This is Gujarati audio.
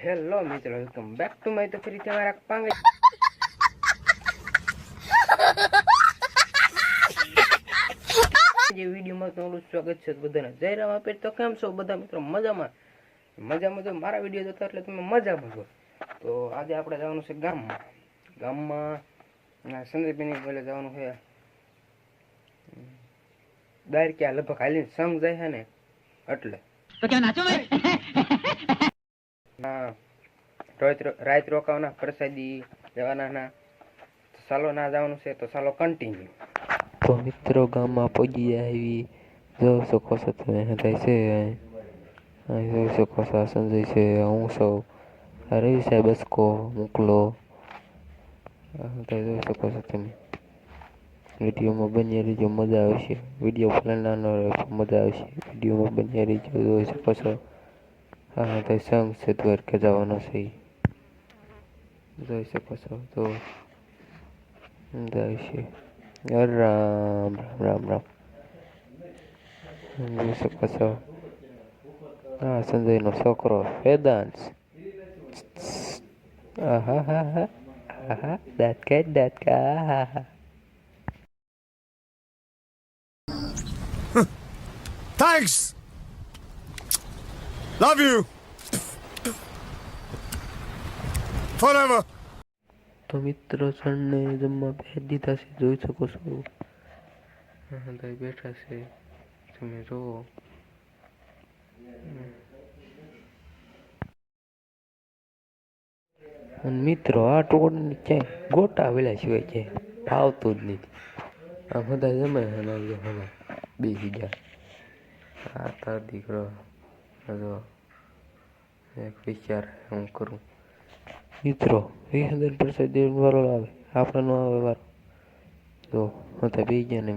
હેલો મિત્રો, વેલકમ બેક ટુ માય તો ફરી તમારા પાંગ જે વિડીયોમાં તમારું સ્વાગત છે બધાને. જય રામ આપે તો કેમ છો બધા મિત્રો? મજામાં મજામાં. જો મારા વિડીયો જોતા એટલે તમે મજામાં છો. તો આજે આપણે જવાનું છે ગામમાં સંજયભાઈની પહેલે જવાનું છે દાર કે લગભગ હાલીને સંગ જાય છે ને એટલે તો ક્યાં નાચો રાત રોકાવાના, પ્રસાદી જવાના ના, સાલો ના જવાનું છે તો સાલો કન્ટિન્યુ. તો મિત્રો ગામમાં પહોંચી આવી જોઈ શકો છો તમે થાય છે જોઈ શકો છો સંજય છે હું સૌ રવિ સાહેબ બસકો મોકલો જોઈ શકો છો તમે. વિડીયોમાં બની રહીજો, મજા આવશે. વિડીયો પ્લાન નાનો રહે મજા આવશે. વિડીયોમાં બની રહીજો, જોઈ શકો છો. હા તો સંઘ છે દ્વારકા જવાનો છે જોઈ શકો છો. તો જાય છે રામ રામ રામ જોઈ શકો છો. હા સંજયનો છોકરો વેદાંશ. આહા હા હા આહા દાંત કાઢ આહા હા. Thanks. Love you. Forever. તો મિત્રો સણને જમવા બેસી દીધા છે જોઈ શકો છો. હા બેઠા છે તમે જુઓ. મિત્રો આ ટોળની ક્યાંય ગોટા વેલા સિવાય છે ફાવતું જ નથી. આ બધા જમે હવે બેસી ગયા. આ તાર દીકરો જો એક વિચાર હું કરું. મિત્રો 20% વારો આવે આપણે નો આવે વારો. તો હતા બે ગયા ને